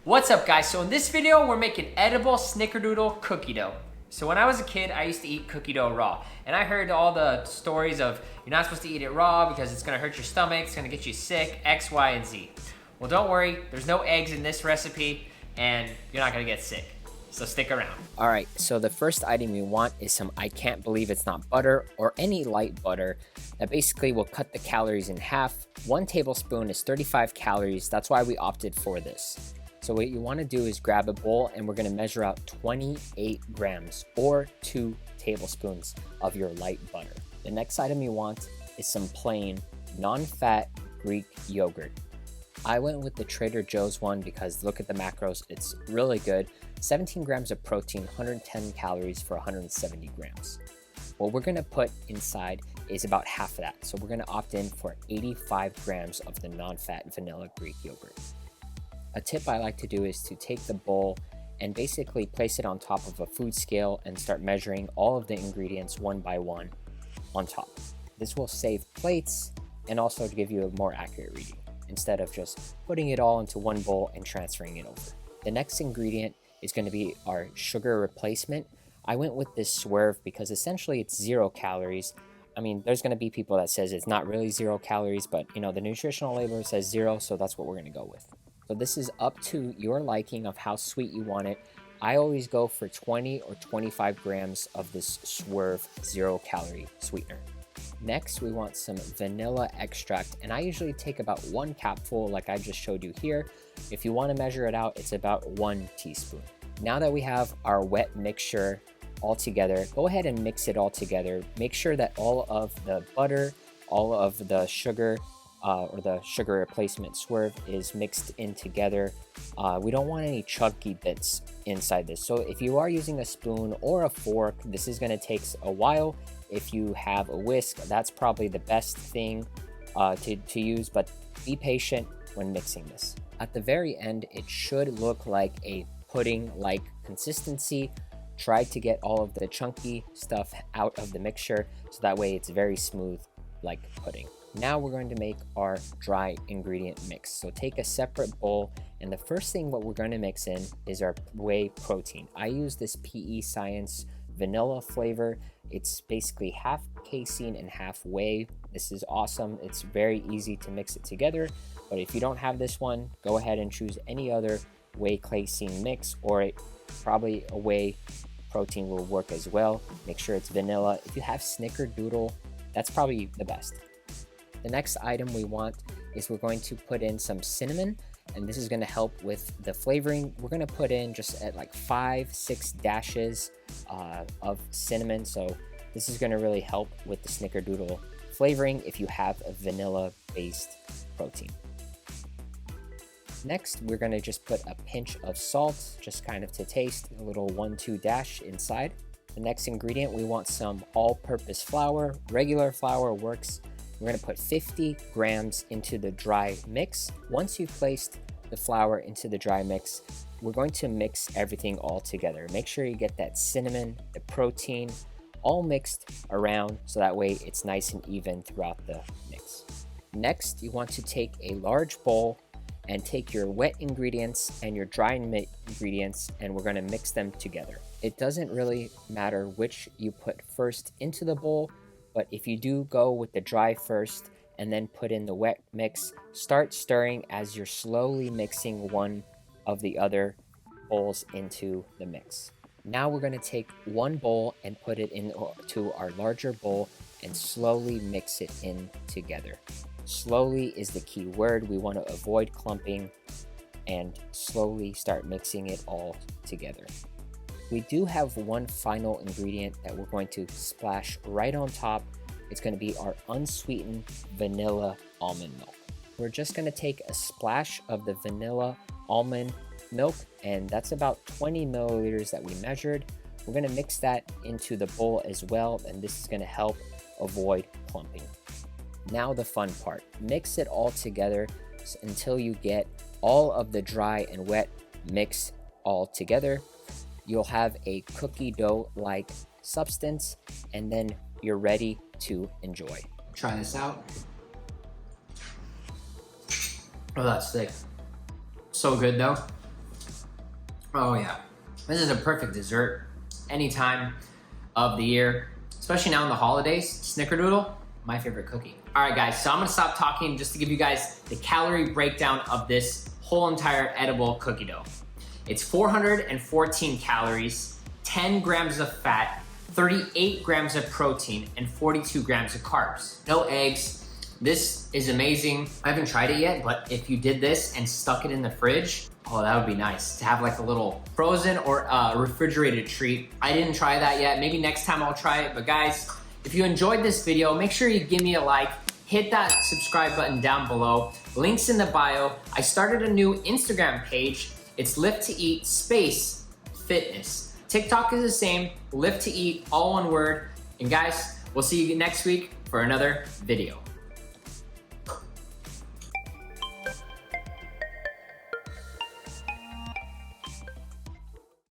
What's up guys? So in this video, we're making edible Snickerdoodle cookie dough. So when I was a kid, I used to eat cookie dough raw. And I heard all the stories of you're not supposed to eat it raw because it's gonna hurt your stomach, it's gonna get you sick, X, Y, and Z. Well, don't worry, there's no eggs in this recipe and you're not gonna get sick. So stick around. All right, so the first item we want is some I can't believe it's not butter or any light butter that basically will cut the calories in half. 1 tablespoon is 35 calories. That's why we opted for this. So what you want to do is grab a bowl and we're going to measure out 28 grams or 2 tablespoons of your light butter. The next item you want is some plain non-fat Greek yogurt. I went with the Trader Joe's one because look at the macros, it's really good. 17 grams of protein, 110 calories for 170 grams. What we're gonna put inside is about half of that. So we're gonna opt in for 85 grams of the non-fat vanilla Greek yogurt. A tip I like to do is to take the bowl and basically place it on top of a food scale and start measuring all of the ingredients one by one on top. This will save plates and also give you a more accurate reading, instead of just putting it all into one bowl and transferring it over. The next ingredient is going to be our sugar replacement. I went with this Swerve because essentially it's 0 calories. I mean, there's going to be people that says it's not really 0 calories, but you know, the nutritional label says 0, so that's what we're going to go with. So this is up to your liking of how sweet you want it. I always go for 20 or 25 grams of this Swerve 0 calorie sweetener. Next, we want some vanilla extract, and I usually take about 1 capful like I just showed you here. If you want to measure it out, it's about 1 teaspoon. Now that we have our wet mixture all together, go ahead and mix it all together. Make sure that all of the butter, all of the sugar, or the sugar replacement Swerve is mixed in together. We don't want any chunky bits inside this. So if you are using a spoon or a fork, this is going to take a while. If you have a whisk, that's probably the best thing to use, but be patient when mixing this. At the very end, it should look like a pudding-like consistency. Try to get all of the chunky stuff out of the mixture so that way it's very smooth like pudding. Now we're going to make our dry ingredient mix. So take a separate bowl, and the first thing what we're going to mix in is our whey protein. I use this PE Science vanilla flavor. It's basically half casein and half whey. This is awesome. It's very easy to mix it together, but if you don't have this one, go ahead and choose any other whey casein mix, or probably a whey protein will work as well. Make sure it's vanilla. If you have Snickerdoodle, that's probably the best. The next item we want is we're going to put in some cinnamon, and this is going to help with the flavoring. We're going to put in just at like 5-6 dashes of cinnamon, so this is going to really help with the Snickerdoodle flavoring if you have a vanilla based protein. Next, we're going to just put a pinch of salt, just kind of to taste, a little 1-2 dash inside. The next ingredient, we want some all-purpose flour. Regular flour works. We're going to put 50 grams into the dry mix. Once you've placed the flour into the dry mix, we're going to mix everything all together. Make sure you get that cinnamon, the protein, all mixed around so that way it's nice and even throughout the mix. Next, you want to take a large bowl and take your wet ingredients and your dry ingredients, and we're going to mix them together. It doesn't really matter which you put first into the bowl, but if you do go with the dry first and then put in the wet mix, start stirring as you're slowly mixing one of the other bowls into the mix. Now we're going to take one bowl and put it into our larger bowl and slowly mix it in together. Slowly is the key word. We want to avoid clumping and slowly start mixing it all together. We do have one final ingredient that we're going to splash right on top. It's going to be our unsweetened vanilla almond milk. We're just going to take a splash of the vanilla almond milk, and that's about 20 milliliters that we measured. We're going to mix that into the bowl as well, and this is going to help avoid clumping. Now the fun part. Mix it all together until you get all of the dry and wet mix all together. You'll have a cookie dough-like substance, and then you're ready to enjoy. Try this out. Oh, that's thick. So good though. Oh yeah, this is a perfect dessert anytime of the year, especially now in the holidays. Snickerdoodle, my favorite cookie. All right guys, so I'm gonna stop talking just to give you guys the calorie breakdown of this whole entire edible cookie dough. It's 414 calories, 10 grams of fat, 38 grams of protein, and 42 grams of carbs. No eggs. This is amazing. I haven't tried it yet, but if you did this and stuck it in the fridge, oh, that would be nice to have like a little frozen or refrigerated treat. I didn't try that yet. Maybe next time I'll try it. But guys, if you enjoyed this video, make sure you give me a like, hit that subscribe button down below. Links in the bio. I started a new Instagram page. It's LIFTTOEAT space fitness. TikTok is the same, LIFTTOEAT, all one word. And guys, we'll see you next week for another video.